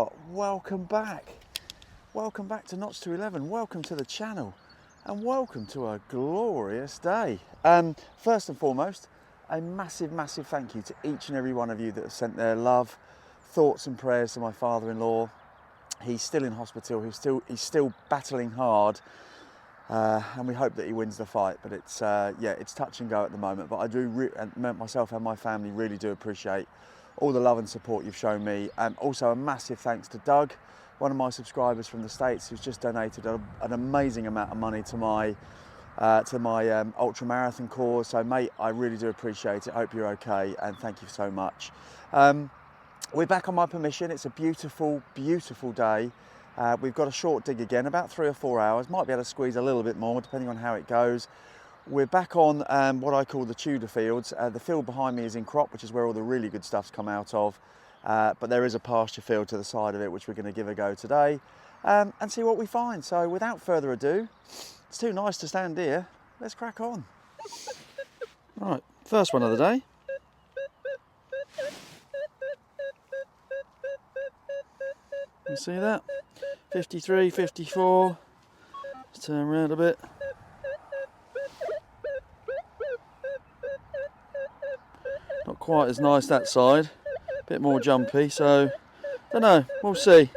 what? Welcome back. Welcome back to Notch to 11. Welcome to the channel. And welcome to a glorious day. First and foremost, a massive, massive thank you to each and every one of you that have sent their love, thoughts and prayers to my father-in-law. He's still in hospital. He's still battling hard. And we hope that he wins the fight, but it's touch and go at the moment. But I do, myself and my family really do appreciate all the love and support you've shown me. And also a massive thanks to Doug, one of my subscribers from the States, who's just donated an amazing amount of money to my ultra marathon cause. So mate, I really do appreciate it. Hope you're okay, and thank you so much. We're back on my permission. It's a beautiful, beautiful day. We've got a short dig again, about 3 or 4 hours. Might be able to squeeze a little bit more, depending on how it goes. We're back on what I call the Tudor fields. The field behind me is in crop, which is where all the really good stuff's come out of. But there is a pasture field to the side of it, which we're going to give a go today and see what we find. So without further ado, it's too nice to stand here. Let's crack on. Right, first one of the day. You see that? 53, 54. Let's turn around a bit. Not quite as nice that side. A bit more jumpy, so don't know. We'll see.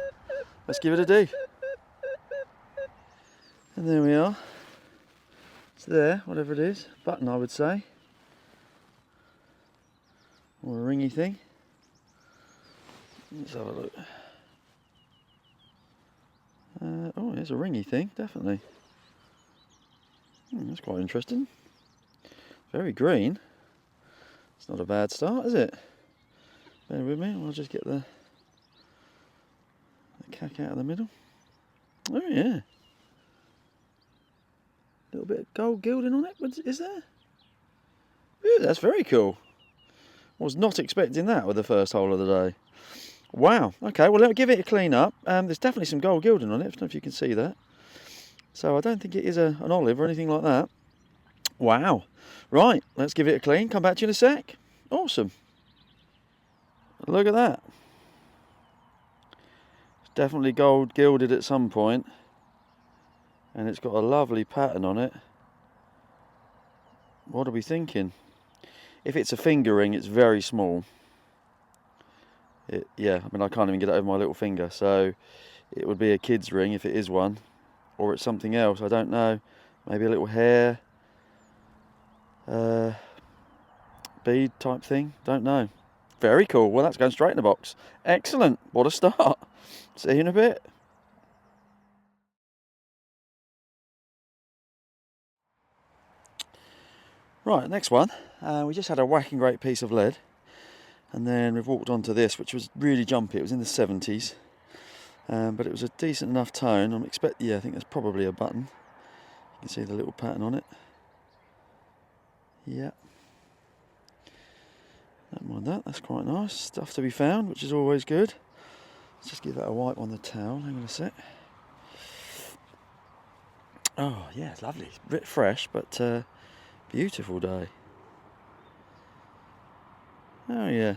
Let's give it a do. And there we are. It's there, whatever it is. Button, I would say. Or a ringy thing. Let's have a look. Oh, there's a ringy thing, definitely. That's quite interesting. Very green. It's not a bad start, is it? Bear with me, I'll just get the cack out of the middle. Oh yeah. A little bit of gold gilding on it, is there? Ooh, that's very cool. Was not expecting that with the first hole of the day. Wow, okay, well, let me give it a clean up. There's definitely some gold gilding on it, I don't know if you can see that. So I don't think it is an olive or anything like that. Wow. Right, let's give it a clean, come back to you in a sec. Awesome. Look at that. It's definitely gold gilded at some point. And it's got a lovely pattern on it. What are we thinking? If it's a finger ring, it's very small. Yeah, I mean, I can't even get it over my little finger, so it would be a kid's ring if it is one, or it's something else, I don't know. Maybe a little hair bead type thing, don't know. Very cool. Well, that's going straight in the box. Excellent. What a start. See you in a bit. Right, next one. We just had a whacking great piece of lead. And then we've walked on to this, which was really jumpy. It was in the 70s, but it was a decent enough tone. I think that's probably a button. You can see the little pattern on it. Yeah. Don't mind that. That's quite nice. Stuff to be found, which is always good. Let's just give that a wipe on the towel. Hang on a sec. Oh yeah, it's lovely. It's a bit fresh, but beautiful day. Oh yeah.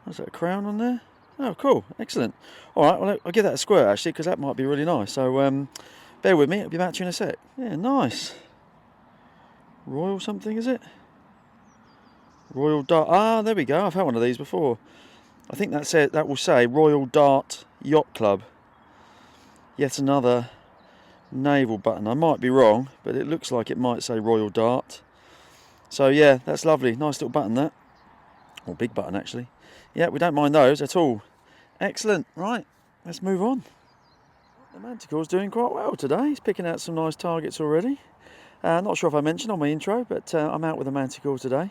Is that a crown on there? Oh cool, excellent. Alright, well I'll give that a squirt actually, because that might be really nice. So bear with me, I'll be back to you in a sec. Yeah, nice. Royal something, is it? Royal Dart. Ah, there we go, I've had one of these before. I think that will say Royal Dart Yacht Club. Yet another naval button. I might be wrong, but it looks like it might say Royal Dart. So yeah, that's lovely. Nice little button that. Or big button actually. Yeah, we don't mind those at all. Excellent. Right, let's move on. The Manticore's doing quite well today. He's picking out some nice targets already. Not sure if I mentioned on my intro, but I'm out with the Manticore today.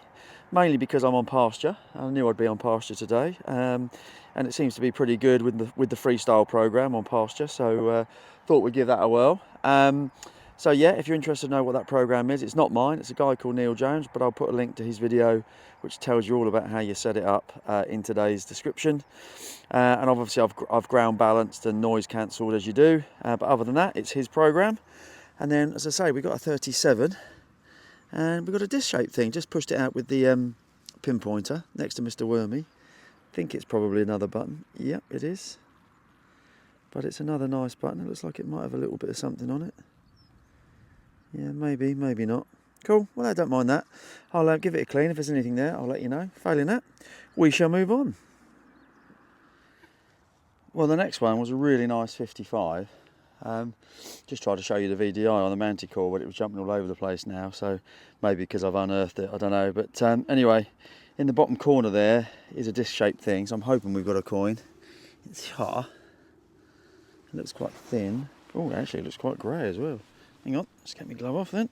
Mainly because I'm on pasture. I knew I'd be on pasture today. And it seems to be pretty good with the freestyle program on pasture. So thought we'd give that a whirl. So yeah, if you're interested to know what that program is, it's not mine, it's a guy called Neil Jones, but I'll put a link to his video which tells you all about how you set it up in today's description. And obviously I've ground balanced and noise cancelled as you do, but other than that, it's his program. And then, as I say, we got a 37 and we've got a disc shaped thing, just pushed it out with the pinpointer next to Mr. Wormy. think it's probably another button. Yep, it is. But it's another nice button. It looks like it might have a little bit of something on it. Yeah, maybe, maybe not. Cool, well, I don't mind that. I'll give it a clean. If there's anything there, I'll let you know. Failing that, we shall move on. Well, the next one was a really nice 55. Just tried to show you the VDI on the Manticore, but it was jumping all over the place now, so maybe because I've unearthed it, I don't know. But anyway, in the bottom corner there is a disc-shaped thing, so I'm hoping we've got a coin. It's hot. It looks quite thin. Oh, actually, it looks quite grey as well. Hang on, let's get my glove off then.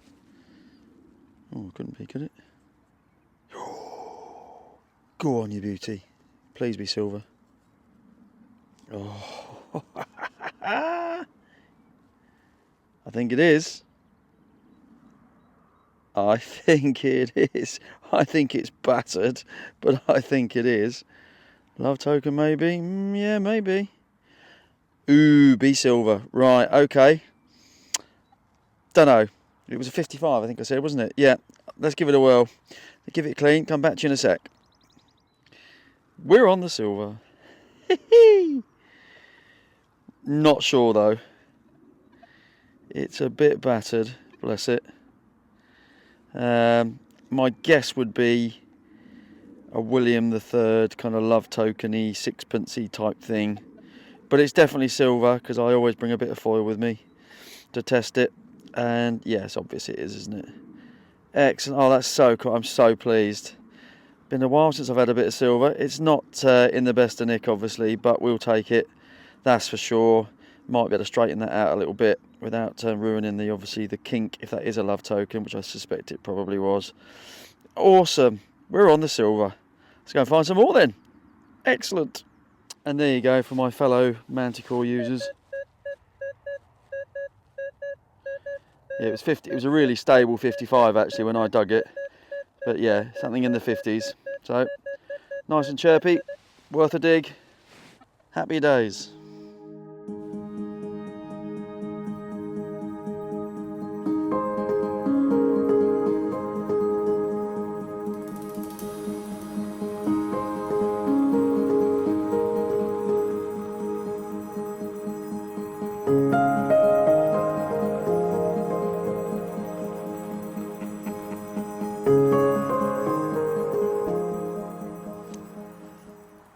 Oh, couldn't be, could it? Go on, you beauty. Please be silver. Oh. I think it is. I think it is. I think it's battered, but I think it is. Love token, maybe? Yeah, maybe. Ooh, be silver. Right, okay. Don't know. It was a 55, I think I said, wasn't it? Yeah, let's give it a whirl. Give it clean, come back to you in a sec. We're on the silver. Not sure though. It's a bit battered, bless it. My guess would be a William III kind of love tokeny, sixpencey type thing. But it's definitely silver because I always bring a bit of foil with me to test it. And yes, obviously it is, isn't it? Excellent. Oh, that's so cool. I'm so pleased. Been a while since I've had a bit of silver. It's not in the best of nick, obviously, but we'll take it. That's for sure. Might be able to straighten that out a little bit without ruining obviously the kink, if that is a love token, which I suspect it probably was. Awesome. We're on the silver. Let's go and find some more then. Excellent. And there you go for my fellow Manticore users. Yeah, it was 50. It was a really stable 55 actually when I dug it. But yeah, something in the 50s. So nice and chirpy, worth a dig. Happy days.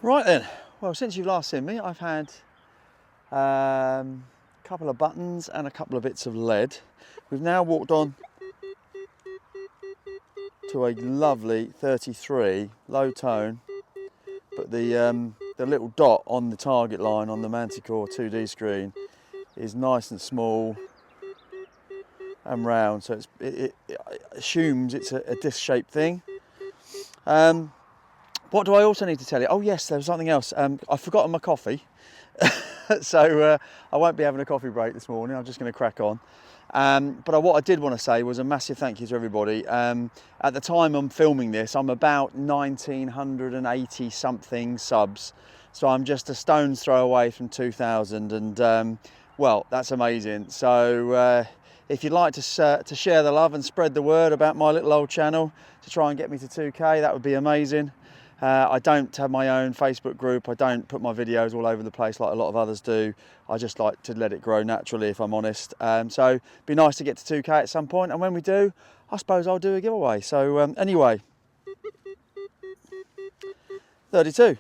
Right then, well, since you've last seen me, I've had a couple of buttons and a couple of bits of lead. We've now walked on to a lovely 33, low tone, but the little dot on the target line on the Manticore 2D screen is nice and small and round, so it assumes it's a disc-shaped thing. What do I also need to tell you? Oh yes, there was something else. I've forgotten my coffee, so I won't be having a coffee break this morning. I'm just going to crack on. But what I did want to say was a massive thank you to everybody. At the time I'm filming this, I'm about 1,980 something subs, so I'm just a stone's throw away from 2,000, and well, that's amazing. So if you'd like to share the love and spread the word about my little old channel to try and get me to 2K, that would be amazing. I don't have my own Facebook group. I don't put my videos all over the place like a lot of others do. I just like to let it grow naturally, if I'm honest. So it'd be nice to get to 2K at some point, and when we do, I suppose I'll do a giveaway. So anyway, 32.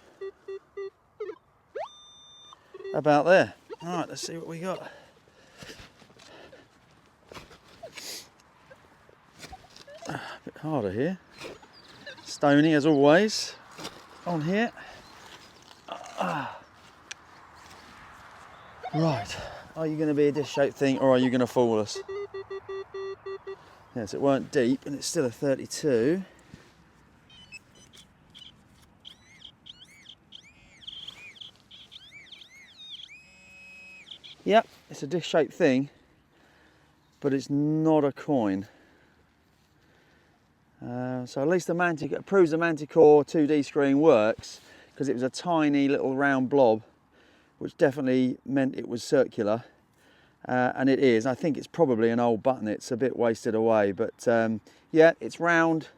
About there. All right, let's see what we got. A bit harder here. Stony as always on here. Right, are you going to be a disc-shaped thing, or are you going to fool us? Yes, it weren't deep, and it's still a 32. Yep, it's a disc-shaped thing, but it's not a coin. So at least the Manticore proves the Manticore 2D screen works, because it was a tiny little round blob, which definitely meant it was circular, and it is. I think it's probably an old button. It's a bit wasted away, but yeah, it's round,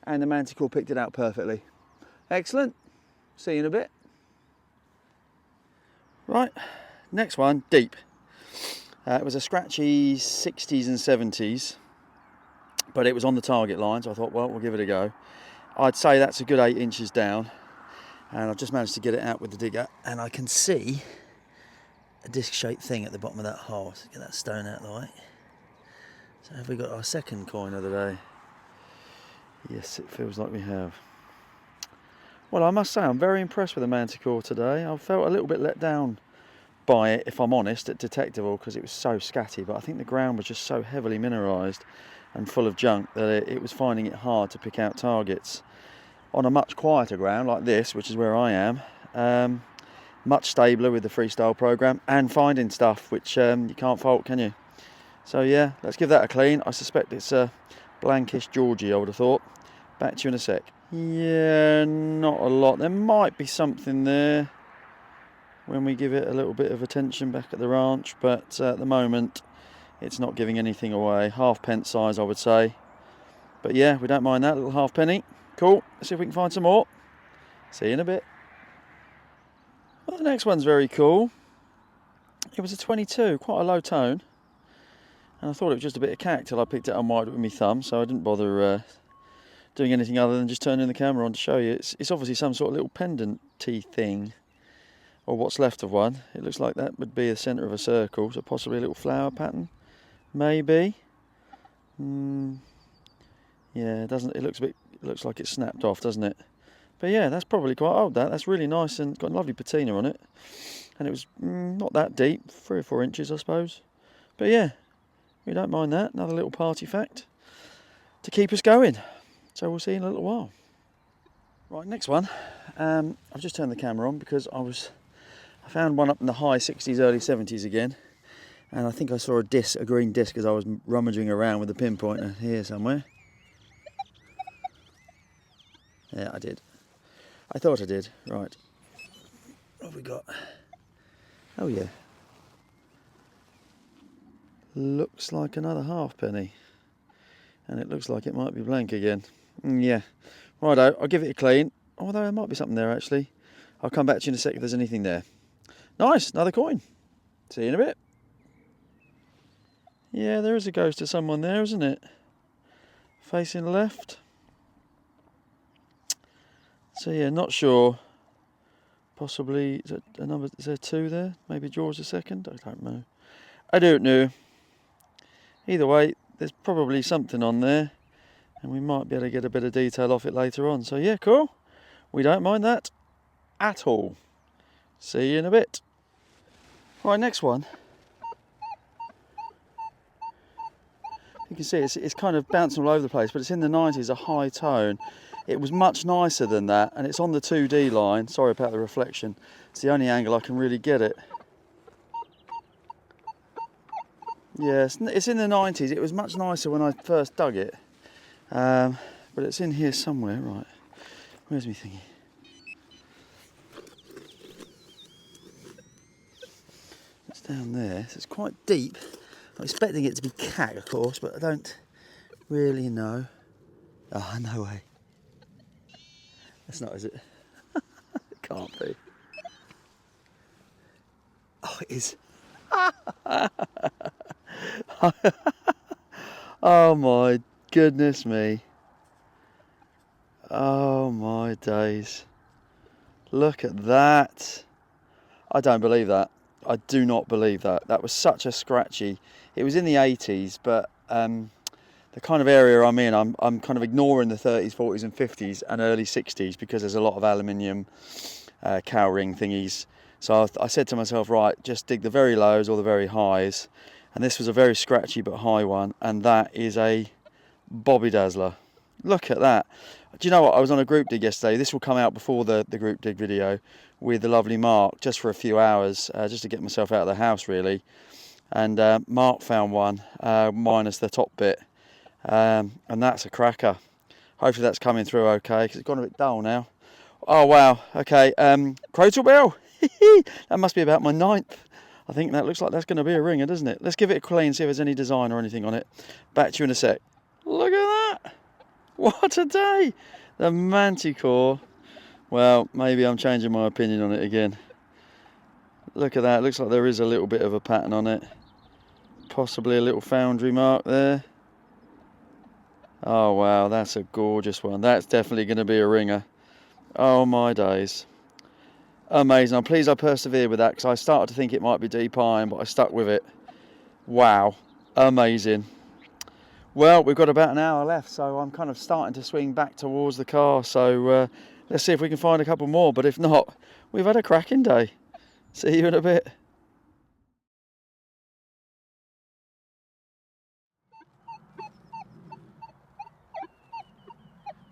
and the Manticore picked it out perfectly. Excellent. See you in a bit. Right, next one, deep. It was a scratchy 60s and 70s, but it was on the target line, so I thought, well, we'll give it a go. I'd say that's a good 8 inches down, and I've just managed to get it out with the digger, and I can see a disc-shaped thing at the bottom of that hole. So get that stone out of the way. So have we got our second coin of the day? Yes, it feels like we have. Well, I must say I'm very impressed with the Manticore today. I felt a little bit let down by it, if I'm honest, at Detectable, because it was so scatty, but I think the ground was just so heavily mineralised and full of junk that it was finding it hard to pick out targets. On a much quieter ground like this, which is where I am, much stabler with the freestyle program and finding stuff which you can't fault, can you? So yeah, let's give that a clean. I suspect it's a blankish Georgie, I would have thought. Back to you in a sec. Yeah, not a lot. There might be something there when we give it a little bit of attention back at the ranch, but at the moment it's not giving anything away. Half-pence size, I would say. But yeah, we don't mind that little half-penny. Cool. Let's see if we can find some more. See you in a bit. Well, the next one's very cool. It was a 22, quite a low tone. And I thought it was just a bit of cack till I picked it up wide with my thumb, so I didn't bother doing anything other than just turning the camera on to show you. It's obviously some sort of little pendant-y thing, or what's left of one. It looks like that would be the centre of a circle, so possibly a little flower pattern, maybe. Yeah, it doesn't. It looks like it's snapped off, doesn't it? But yeah, that's probably quite old. That's really nice and got a lovely patina on it. And it was not that deep, 3 or 4 inches, I suppose. But yeah, we don't mind that. Another little party fact to keep us going. So we'll see you in a little while. Right, next one. I've just turned the camera on because I found one up in the high 60s, early 70s again. And I think I saw a green disc as I was rummaging around with the pinpointer here somewhere. Yeah, I did. I thought I did. Right. What have we got? Oh yeah. Looks like another halfpenny. And it looks like it might be blank again. Yeah. Righto, I'll give it a clean. Although there might be something there actually. I'll come back to you in a sec if there's anything there. Nice, another coin. See you in a bit. Yeah, there is a ghost of someone there, isn't it? Facing left. So yeah, not sure. Possibly, is it a number? Is there 2 there? Maybe George the second? I don't know. I don't know. Either way, there's probably something on there, and we might be able to get a bit of detail off it later on. So yeah, cool. We don't mind that at all. See you in a bit. Right, next one. You can see it's kind of bouncing all over the place, but it's in the 90s, a high tone. It was much nicer than that, and it's on the 2D line. Sorry about the reflection. It's the only angle I can really get it. Yeah, it's in the 90s. It was much nicer when I first dug it. But it's in here somewhere. Right, where's my thingy? It's down there. So it's quite deep. I'm expecting it to be cat, of course, but I don't really know. Oh, no way. That's not, is it? It can't be. Oh, it is. Oh my goodness me. Oh my days. Look at that. I don't believe that. I do not believe that. That was such a scratchy. It was in the 80s, but the kind of area I'm in, I'm kind of ignoring the 30s, 40s and 50s and early 60s because there's a lot of aluminium cow ring thingies. So I said to myself, right, just dig the very lows or the very highs. And this was a very scratchy but high one, and that is a Bobby Dazzler. Look at that. Do you know what? I was on a group dig yesterday. This will come out before the group dig video with the lovely Mark, just for a few hours, just to get myself out of the house, really. And Mark found one, minus the top bit. And that's a cracker. Hopefully that's coming through okay, because it's gone a bit dull now. Oh, wow. Okay. Crotal bell. That must be about my 9th. I think that looks like that's going to be a ringer, doesn't it? Let's give it a clean, see if there's any design or anything on it. Back to you in a sec. Look at that. What a day. The Manticore Well, maybe I'm changing my opinion on it again. Look at that, it looks like there is a little bit of a pattern on it. Possibly a little foundry mark there. Oh wow, that's a gorgeous one. That's definitely going to be a ringer. Oh my days. Amazing. I'm pleased I persevered with that, because I started to think it might be deep iron, but I stuck with it. Wow, amazing. Well, we've got about an hour left, so I'm kind of starting to swing back towards the car. So let's see if we can find a couple more, but if not, we've had a cracking day. See you in a bit.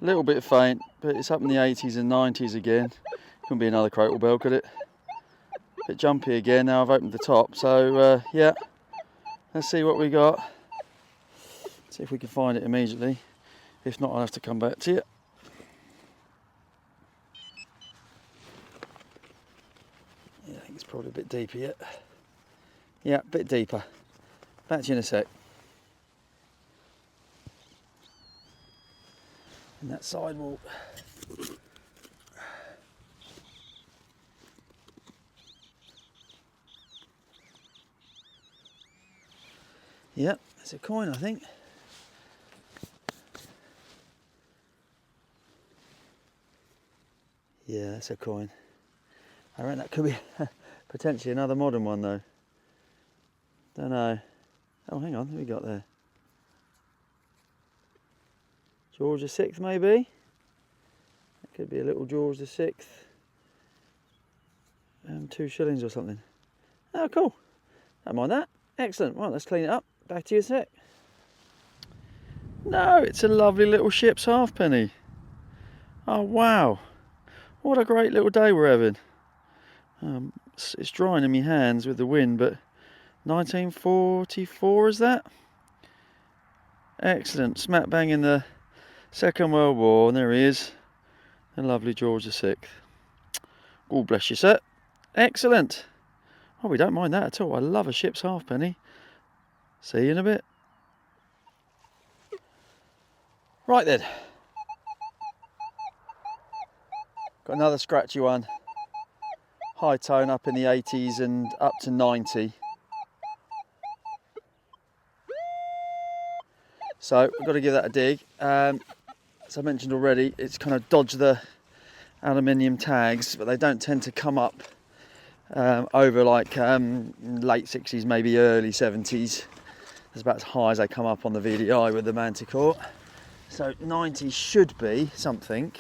A little bit faint, but it's up in the 80s and 90s again. Couldn't be another crotal bell, could it? Bit jumpy again now I've opened the top. So yeah, let's see what we got. See if we can find it immediately. If not, I'll have to come back to you. Yeah, I think it's probably a bit deeper yet. Yeah, a bit deeper. Back to you in a sec. In that sidewalk. Yep, it's a coin, I think. Yeah, that's a coin. I reckon that could be potentially another modern one though. Don't know. Oh, hang on, what have we got there? George VI maybe? It could be a little George VI. 2 shillings or something. Oh, cool. Don't mind that. Excellent. Right, let's clean it up. Back to you in a sec. No, it's a lovely little ship's halfpenny. Oh, wow. What a great little day we're having. It's drying in my hands with the wind, but 1944 is that? Excellent. Smack bang in the Second World War, and there he is. The lovely George VI. God bless you, sir. Excellent. Oh, we don't mind that at all. I love a ship's halfpenny. See you in a bit. Right then. Got another scratchy one. High tone up in the 80s and up to 90. So we've got to give that a dig. As I mentioned already, it's kind of dodged the aluminium tags, but they don't tend to come up over like late 60s, maybe early 70s. That's about as high as they come up on the VDI with the Manticore. So 90 should be something.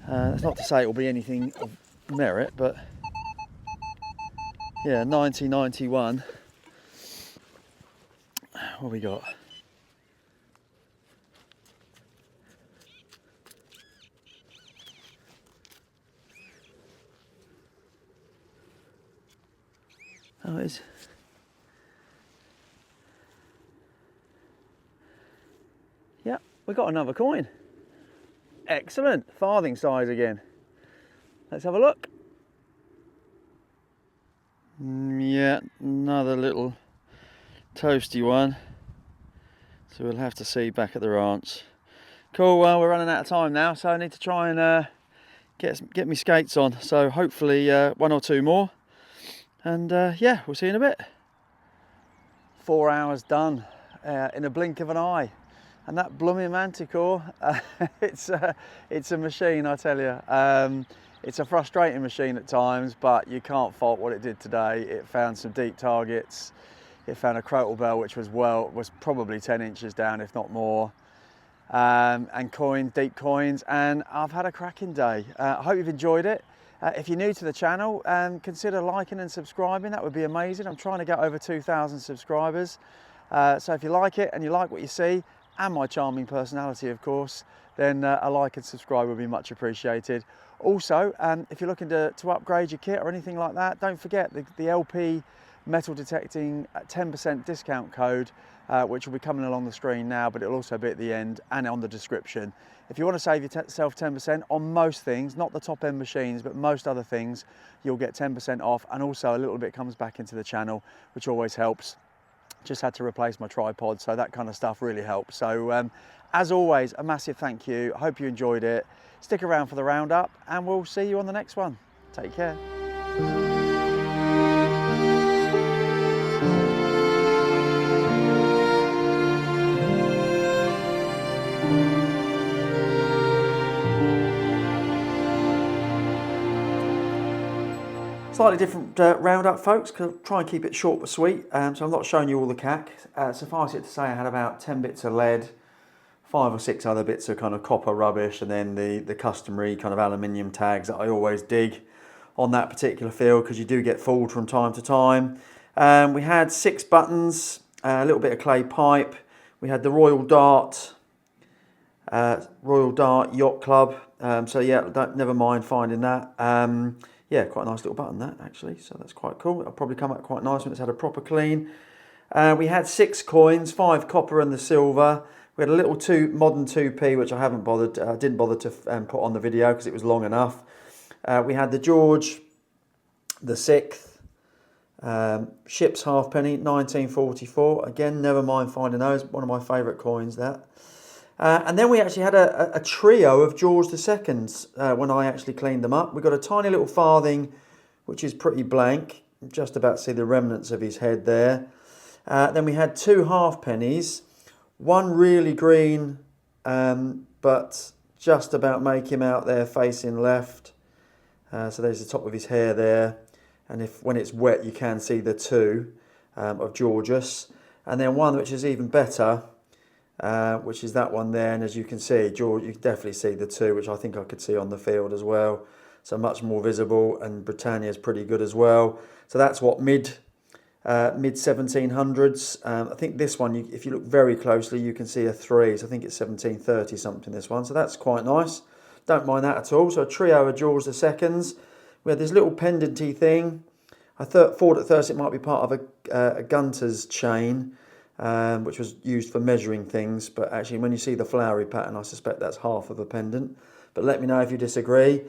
That's not to say it will be anything of merit, but yeah, 90, 91. What have we got? Oh, it is. Yeah, we got another coin. Excellent. Farthing size again. Let's have a look. Yeah, another little toasty one. So we'll have to see back at the ranch. Cool, well, we're running out of time now, so I need to try and get me skates on. So hopefully 1 or 2 more. And yeah, we'll see you in a bit. 4 hours done in a blink of an eye. And that blooming Manticore, it's a machine, I tell you. It's a frustrating machine at times, but you can't fault what it did today. It found some deep targets. It found a crotal bell, which was probably 10 inches down, if not more. And coins, deep coins, and I've had a cracking day. I hope you've enjoyed it. If you're new to the channel, consider liking and subscribing. That would be amazing. I'm trying to get over 2,000 subscribers. So if you like it and you like what you see, and my charming personality, of course, then a like and subscribe would be much appreciated. Also, if you're looking to upgrade your kit or anything like that, don't forget the LP metal detecting 10% discount code, which will be coming along the screen now, but it'll also be at the end and on the description. If you want to save yourself 10% on most things, not the top end machines, but most other things, you'll get 10% off, and also a little bit comes back into the channel, which always helps. just had to replace my tripod, so that kind of stuff really helps. So as always, a massive thank you. I hope you enjoyed it. Stick around for the roundup and we'll see you on the next one. Take care. Slightly different roundup, folks, because I'll try and keep it short but sweet. So I'm not showing you all the cack. Suffice it to say, I had about 10 bits of lead, 5 or 6 other bits of kind of copper rubbish, and then the customary kind of aluminium tags that I always dig on that particular field, because you do get fooled from time to time. We had 6 buttons, a little bit of clay pipe. We had the Royal Dart Yacht Club. So yeah, never mind finding that. Yeah, quite a nice little button that actually, so that's quite cool. It'll probably come out quite nice when it's had a proper clean. We had 6 coins, 5 copper and the silver. We had a little modern 2p, which I didn't bother to put on the video because it was long enough. We had the George the 6th, ship's halfpenny, 1944. Again, never mind finding those. One of my favourite coins, that. And then we actually had a trio of George II's when I actually cleaned them up. We got a tiny little farthing, which is pretty blank. Just about see the remnants of his head there. Then we had 2 halfpennies, one really green, but just about make him out there facing left. So there's the top of his hair there. And when it's wet, you can see the 2 of Georgius. And then one which is even better, which is that one there, and as you can see, George, you can definitely see the 2, which I think I could see on the field as well, so much more visible, and Britannia's pretty good as well. So that's what mid 1700s. I think this one, if you look very closely, you can see a 3, so I think it's 1730 something, this one, so that's quite nice. Don't mind that at all. So a trio of George II's. We had this little pendenty thing. I thought at first it might be part of a Gunter's chain, which was used for measuring things, but actually when you see the flowery pattern, I suspect that's half of a pendant, but let me know if you disagree.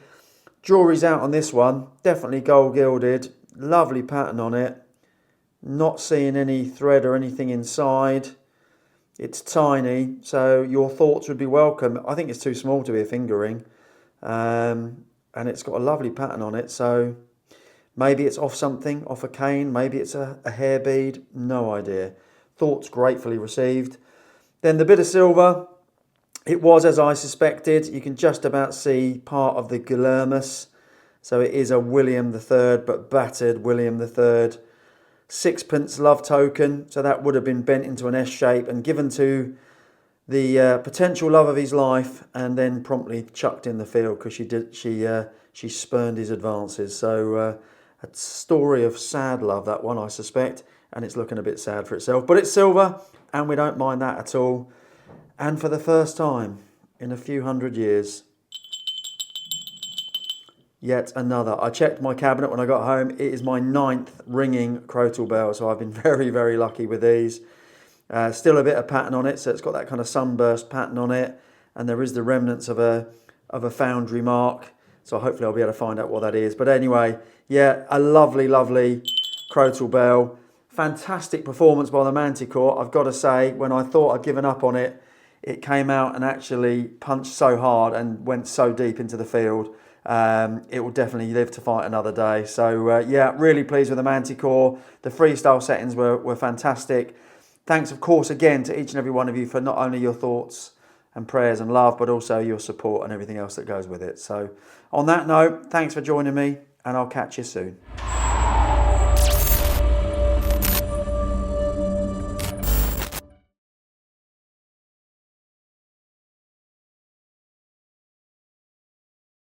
Jury's out on this one, definitely gold gilded, lovely pattern on it, not seeing any thread or anything inside. It's tiny, so your thoughts would be welcome. I think it's too small to be a fingering, and it's got a lovely pattern on it, so maybe it's off something, off a cane, maybe it's a hair bead, no idea. Thoughts gratefully received. Then the bit of silver, it was as I suspected. You can just about see part of the Guillermus. So it is a William III, but battered William III. 6p love token. So that would have been bent into an S shape and given to the potential love of his life, and then promptly chucked in the field because she spurned his advances. So a story of sad love, that one, I suspect. And it's looking a bit sad for itself. But it's silver, and we don't mind that at all. And for the first time in a few hundred years, yet another. I checked my cabinet when I got home. It is my 9th ringing crotal bell, so I've been very, very lucky with these. Still a bit of pattern on it, so it's got that kind of sunburst pattern on it. And there is the remnants of a foundry mark. So hopefully I'll be able to find out what that is. But anyway, yeah, a lovely, lovely crotal bell. Fantastic performance by the Manticore. I've got to say, when I thought I'd given up on it, it came out and actually punched so hard and went so deep into the field. It will definitely live to fight another day. So yeah, really pleased with the Manticore. The freestyle settings were fantastic. Thanks, of course, again to each and every one of you for not only your thoughts and prayers and love, but also your support and everything else that goes with it. So on that note, thanks for joining me, and I'll catch you soon.